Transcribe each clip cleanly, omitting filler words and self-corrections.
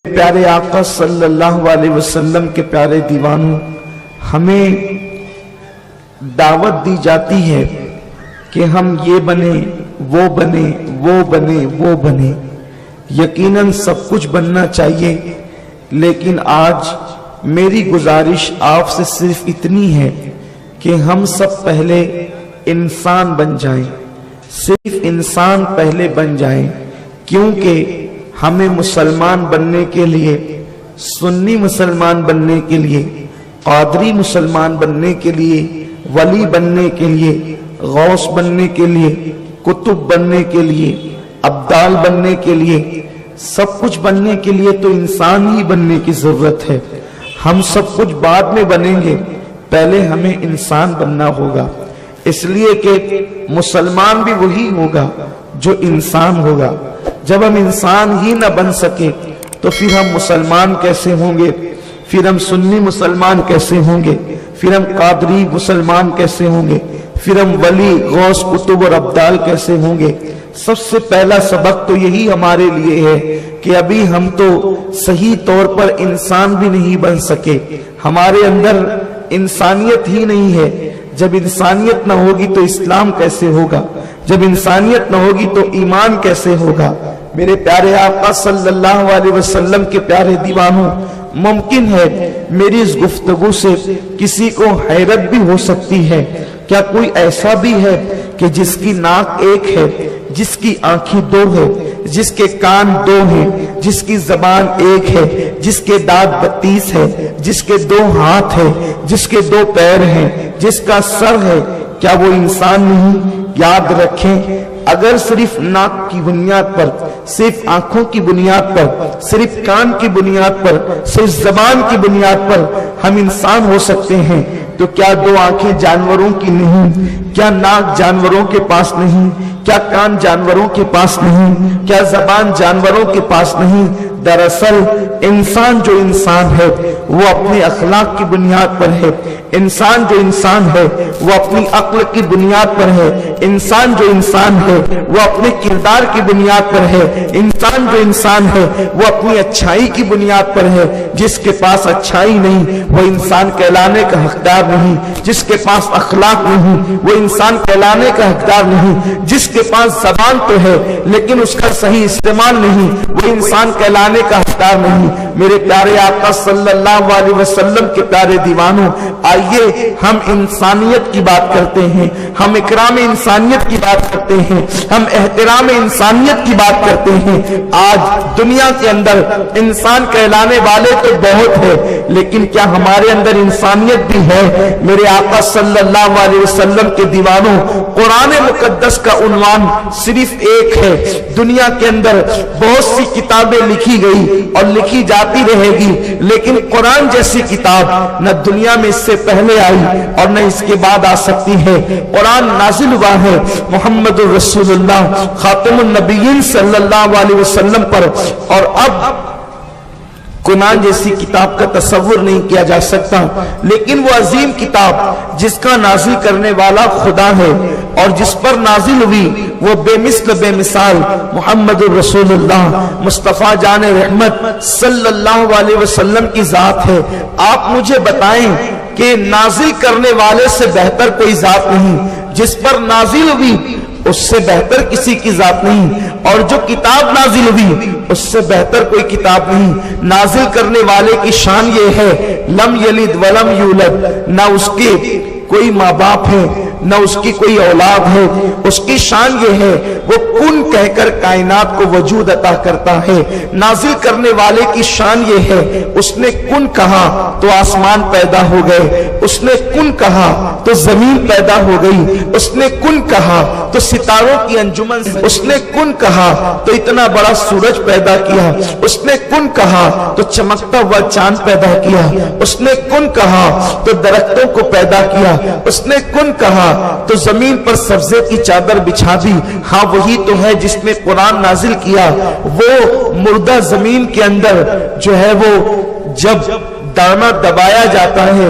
پیارے آقا صلی اللہ علیہ وسلم کے پیارے دیوانوں، ہمیں دعوت دی جاتی ہے کہ ہم یہ بنے، وہ بنے، وہ بنے، وہ بنے۔ یقیناً سب کچھ بننا چاہیے، لیکن آج میری گزارش آپ سے صرف اتنی ہے کہ ہم سب پہلے انسان بن جائیں، صرف انسان پہلے بن جائیں، کیونکہ ہمیں مسلمان بننے کے لیے، سنی مسلمان بننے کے لیے، قادری مسلمان بننے کے لیے، ولی بننے کے لیے، غوث بننے کے لیے، کتب بننے کے لیے، ابدال بننے کے لیے، سب کچھ بننے کے لیے تو انسان ہی بننے کی ضرورت ہے۔ ہم سب کچھ بعد میں بنیں گے، پہلے ہمیں انسان بننا ہوگا، اس لیے کہ مسلمان بھی وہی ہوگا جو انسان ہوگا۔ جب ہم انسان ہی نہ بن سکے تو پھر ہم مسلمان کیسے ہوں گے؟ پھر ہم سنی مسلمان کیسے ہوں گے؟ پھر ہم قادری مسلمان کیسے ہوں گے؟ پھر ہم ولی، غوث، کتب اور ابدال کیسے ہوں گے؟ سب سے پہلا سبق تو یہی ہمارے لیے ہے کہ ابھی ہم تو صحیح طور پر انسان بھی نہیں بن سکے، ہمارے اندر انسانیت ہی نہیں ہے۔ جب انسانیت نہ ہوگی تو اسلام کیسے ہوگا؟ جب انسانیت نہ ہوگی تو ایمان کیسے ہوگا؟ میرے پیارے آقا صلی اللہ علیہ وسلم کے پیارے دیوانوں، ممکن ہے میری اس گفتگو سے کسی کو حیرت بھی ہو سکتی ہے، کیا کوئی ایسا بھی ہے کہ جس کی ناک ایک ہے، جس کی آنکھیں دو ہے، جس کے کان دو ہیں، جس کی زبان ایک ہے، جس کے دانت 32 ہے، جس کے 2 ہاتھ ہیں، جس کے 2 پیر ہیں، جس کا سر ہے، کیا وہ انسان نہیں؟ یاد رکھیں، اگر صرف ناک کی بنیاد پر، صرف آنکھوں کی بنیاد پر، صرف کان کی بنیاد پر، صرف زبان کی بنیاد پر ہم انسان ہو سکتے ہیں تو کیا 2 آنکھیں جانوروں کی نہیں؟ کیا ناک جانوروں کے پاس نہیں؟ کیا کان جانوروں کے پاس نہیں؟ کیا زبان جانوروں کے پاس نہیں؟ دراصل انسان جو انسان ہے وہ اپنے اخلاق کی بنیاد پر ہے، انسان جو انسان ہے وہ اپنی عقل کی بنیاد پر ہے، انسان جو انسان ہے وہ اپنے کردار کی بنیاد پر ہے، انسان جو انسان ہے وہ اپنی اچھائی کی بنیاد پر ہے۔ جس کے پاس اچھائی نہیں وہ انسان کہلانے کا حقدار نہیں، جس کے پاس اخلاق نہیں وہ انسان کہلانے کا حقدار نہیں، جس کے پاس زبان تو ہے لیکن اس کا صحیح استعمال نہیں وہ انسان کہلانے کا حقدار نہیں۔ میرے پیارے آقا صلی اللہ علیہ وسلم کے پیارے دیوانوں، آئیے ہم انسانیت کی بات کرتے ہیں، ہم اکرام انسانیت کی بات کرتے ہیں، ہم احترام انسانیت کی بات کرتے ہیں۔ آج دنیا کے اندر انسان کہلانے والے تو بہت ہے، لیکن کیا ہمارے اندر انسانیت بھی ہے؟ میرے آقا صلی اللہ علیہ وسلم کے دیوانوں، قرآن مقدس کا عنوان صرف ایک ہے۔ دنیا کے اندر بہت سی کتابیں لکھی گئی اور لکھی جاتی رہے گی، لیکن قرآن جیسی کتاب نہ دنیا میں اس سے پہلے آئی اور نہ اس کے بعد آ سکتی ہے۔ قرآن نازل ہوا ہے محمد رسول اللہ خاتم النبیین صلی اللہ علیہ وسلم پر، اور اب قرآن جیسی کتاب کا تصور نہیں کیا جا سکتا، لیکن وہ عظیم کتاب جس کا نازل کرنے والا خدا ہے اور جس پر نازل ہوئی وہ بے مثل بے مثال محمد رسول اللہ مصطفیٰ جان رحمت صلی اللہ علیہ وسلم کی ذات ہے۔ آپ مجھے بتائیں کہ نازل کرنے والے سے بہتر کوئی ذات نہیں، جس پر نازل ہوئی اس سے بہتر کسی کی ذات نہیں، اور جو کتاب نازل ہوئی اس سے بہتر کوئی کتاب نہیں۔ نازل کرنے والے کی شان یہ ہے، لم یلد ولم یولد، نہ اس کے کوئی ماں باپ ہے نہ اس کی کوئی اولاد ہے، اس کی شان یہ ہے وہ کن کہہ کر کائنات کو وجود عطا کرتا ہے۔ نازل کرنے والے کی شان یہ ہے، اس نے کن کہا تو آسمان پیدا ہو گئے، اس نے کن کہا تو زمین پیدا ہو گئی، اس نے کن کہا تو ستاروں کی انجمن سے، اس نے کن کہا تو اتنا بڑا سورج پیدا کیا، اس نے کن کہا تو چمکتا ہوا چاند پیدا کیا، اس نے کن کہا تو درختوں کو پیدا کیا، اس نے کن کہا تو زمین پر سبزے کی چادر بچھا دی۔ ہاں وہی تو ہے جس نے قرآن نازل کیا، وہ مردہ زمین کے اندر جو ہے وہ جب دانا دبایا جاتا ہے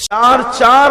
4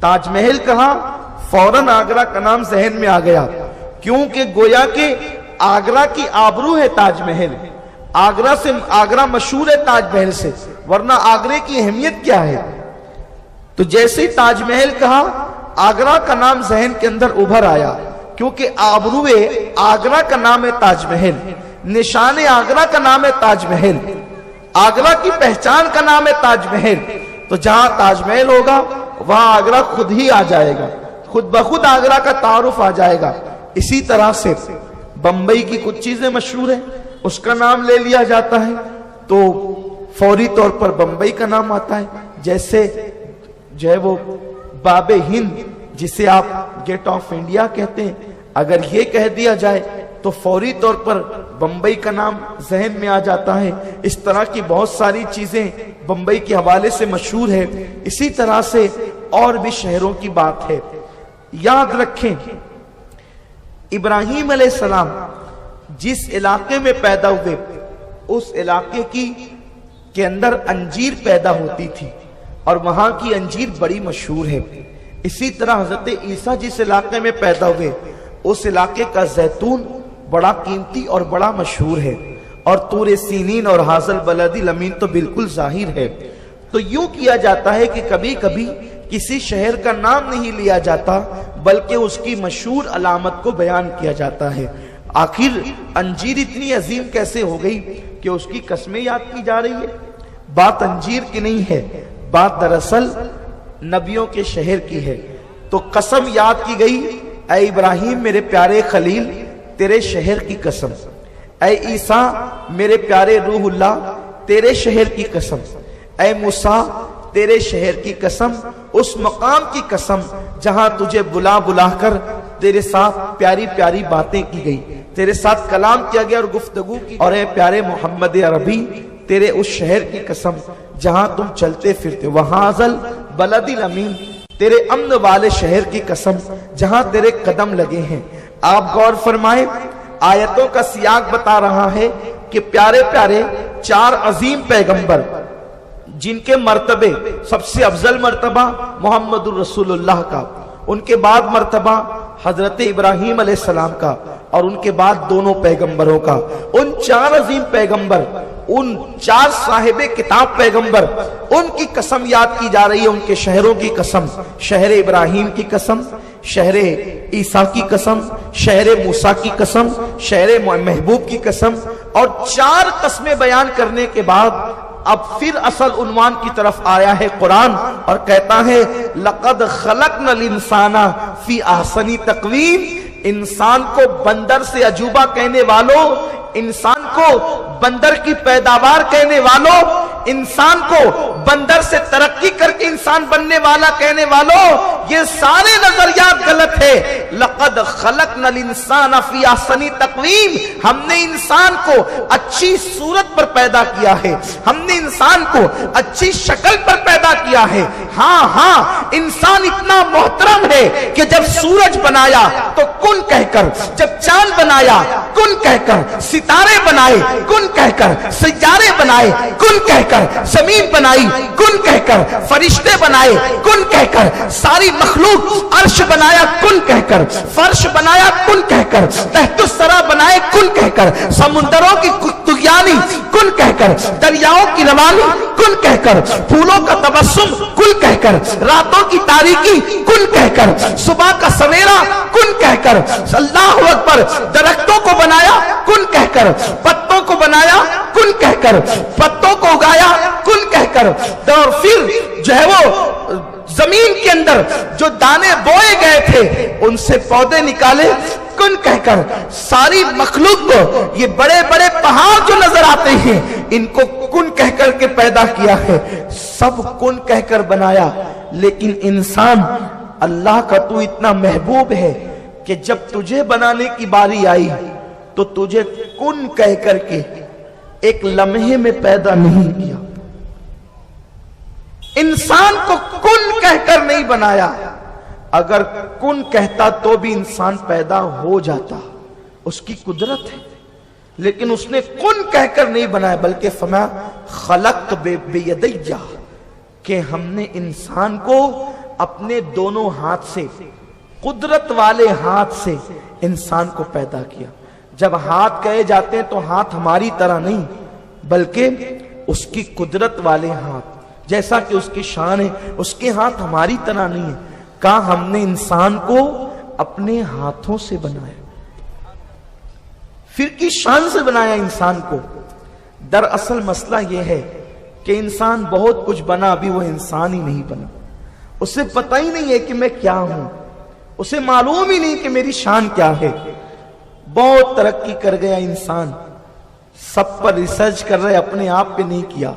تاج محل کہا فوراً آگرہ کا نام ذہن میں آ گیا، کیونکہ گویا کہ آگرہ کی آبرو ہے تاج محل، آگرہ مشہور ہے تاج محل سے، ورنہ آگرے کی اہمیت کیا ہے؟ تو جیسے ہی تاج محل کہا آگرہ کا نام ذہن کے اندر ابھر آیا، کیونکہ آبرو آگرہ کا نام ہے تاج محل، نشان آگرہ کا نام ہے تاج محل، آگرہ کی پہچان کا نام ہے تاج محل۔ تو جہاں تاج محل ہوگا وہاں آگرہ خود ہی آ جائے گا، خود بخود آگرہ کا تعارف آ جائے گا۔ اسی طرح سے بمبئی کی کچھ چیزیں مشہور ہیں، اس کا نام لے لیا جاتا ہے تو فوری طور پر بمبئی کا نام آتا ہے۔ جیسے جو ہے وہ باب ہند جسے آپ گیٹ آف انڈیا کہتے ہیں، اگر یہ کہہ دیا جائے تو فوری طور پر بمبئی کا نام ذہن میں آ جاتا ہے۔ اس طرح کی بہت ساری چیزیں بمبئی کے حوالے سے مشہور ہے۔ اسی طرح سے اور بھی شہروں کی بات ہے۔ یاد رکھیں ابراہیم علیہ السلام جس علاقے میں پیدا ہوئے اس علاقے کے اندر انجیر پیدا ہوتی تھی اور وہاں کی انجیر بڑی مشہور ہے۔ اسی طرح حضرت عیسیٰ جس علاقے میں پیدا ہوئے اس علاقے کا زیتون بڑا قیمتی اور بڑا مشہور ہے، اور طور سینین اور حاذا البلد الامین تو بالکل ظاہر ہے۔ تو یوں کیا جاتا ہے کہ کبھی کبھی کسی شہر کا نام نہیں لیا جاتا بلکہ اس کی مشہور علامت کو بیان کیا جاتا ہے۔ آخر انجیر اتنی عظیم کیسے ہو گئی کہ اس کی قسمیں یاد کی جا رہی ہے؟ بات انجیر کی نہیں ہے، بات دراصل نبیوں کے شہر کی ہے۔ تو قسم یاد کی گئی، اے ابراہیم میرے پیارے خلیل تیرے شہر کی قسم، اے عیسیٰ میرے پیارے روح اللہ تیرے شہر کی قسم، اے موسیٰ تیرے شہر کی قسم، اس مقام کی قسم جہاں تجھے بلا بلا کر تیرے ساتھ پیاری پیاری باتیں کی گئی، تیرے ساتھ کلام کیا گیا اور گفتگو کی، اور اے پیارے محمد عربی تیرے اس شہر کی قسم جہاں تم چلتے پھرتے، وحاذا البلد الامین تیرے امن والے شہر کی قسم جہاں تیرے قدم لگے ہیں۔ آپ غور فرمائیں، آیتوں کا سیاق بتا رہا ہے کہ پیارے پیارے چار عظیم پیغمبر جن کے مرتبے سب سے افضل مرتبہ محمد الرسول اللہ کا، ان کے بعد مرتبہ حضرت ابراہیم علیہ السلام کا، اور ان کے بعد دونوں پیغمبروں کا، ان چار عظیم پیغمبر، ان چار صاحب کتاب پیغمبر، ان کی قسم یاد کی جا رہی ہے، ان کے شہروں کی قسم، شہر ابراہیم کی قسم، شہر عیسیٰ کی قسم، شہر موسیٰ کی قسم، شہر محبوب کی قسم، اور چار قسمیں بیان کرنے کے بعد اب پھر اصل عنوان کی طرف آیا ہے قرآن، اور کہتا ہے لَقَدْ خَلَقْنَا الْإِنسَانَ فِي أَحْسَنِ تَقْوِيمٍ، انسان کو بندر سے عجوبہ کہنے والوں، انسان کو بندر کی پیداوار کہنے والوں، انسان کو بندر سے ترقی کر کے انسان بننے والا کہنے والوں، یہ سارے نظریات غلط ہے۔ لَقَدْ خَلَقْنَا الْإِنسَانَ فِي أَحْسَنِ تَقْوِيمٍ، ہم نے انسان کو اچھی صورت پر پیدا کیا ہے، ہم نے انسان کو اچھی شکل پر پیدا کیا ہے۔ ہاں انسان اتنا محترم ہے کہ جب سورج بنایا تو کن کہہ کر، جب چاند بنایا کن کہہ کر، ستارے بنائے کن کہہ کر، سیارے بنائے کن کہہ کر، زمین بنائی کن کہہ کر، فرشتے بنائے کن کہہ کر، ساری مخلوق، عرش بنایا کن کہہ کر، فرش بنایا کن کہہ کر، تحت الثری بنائے کن کہہ کر، سمندروں کی طغیانی کن کہہ کر، دریاؤں کی روانی کن کہہ کر، پھولوں کا تبسم کن کہہ کر، راتوں کی تاریکی کن کہہ کر، صبح کا سویرا کن کہہ کر، اللہ اکبر، درختوں کو بنایا کن کہہ کر، پتوں کو بنایا کن کہہ کر، پتوں کو اگایا کن کہہ کر، اور پھر جو ہے وہ زمین کے اندر جو دانے بوئے گئے تھے ان سے پودے نکالے کن کہہ کر، ساری مخلوق کو، یہ بڑے بڑے پہاڑ جو نظر آتے ہیں ان کو کن کہہ کر کے پیدا کیا ہے، سب کن کہہ کر بنایا۔ لیکن انسان اللہ کا تو اتنا محبوب ہے کہ جب تجھے بنانے کی باری آئی تو تجھے کن کہہ کر کے ایک لمحے میں پیدا نہیں کیا، انسان کو کن کہہ کر نہیں بنایا۔ اگر کن کہتا تو بھی انسان پیدا ہو جاتا، اس کی قدرت ہے، لیکن اس نے کن کہہ کر نہیں بنایا بلکہ فرمایا خلقت بیدیہ، کہ ہم نے انسان کو اپنے دونوں ہاتھ سے، قدرت والے ہاتھ سے انسان کو پیدا کیا۔ جب ہاتھ کہے جاتے ہیں تو ہاتھ ہماری طرح نہیں، بلکہ اس کی قدرت والے ہاتھ، جیسا کہ اس کی شان ہے، اس کے ہاتھ ہماری طرح نہیں ہے۔ کہا ہم نے انسان کو اپنے ہاتھوں سے بنایا، پھر کی شان سے بنایا انسان کو۔ دراصل مسئلہ یہ ہے کہ انسان بہت کچھ بنا، ابھی وہ انسان ہی نہیں بنا۔ اسے پتہ ہی نہیں ہے کہ میں کیا ہوں، اسے معلوم ہی نہیں کہ میری شان کیا ہے۔ بہت ترقی کر گیا انسان، سب پر ریسرچ کر رہے، اپنے آپ پہ نہیں کیا،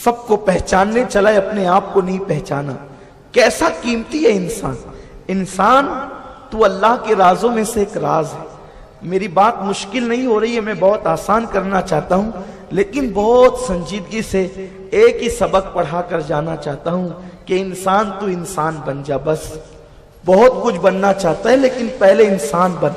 سب کو پہچاننے چلا، اپنے آپ کو نہیں پہچانا۔ کیسا قیمتی ہے انسان۔ انسان تو اللہ کے رازوں میں سے ایک راز ہے۔ میری بات مشکل نہیں ہو رہی ہے، میں بہت آسان کرنا چاہتا ہوں، لیکن بہت سنجیدگی سے ایک ہی سبق پڑھا کر جانا چاہتا ہوں کہ انسان تو انسان بن جا، بس۔ بہت کچھ بننا چاہتا ہے لیکن پہلے انسان بن۔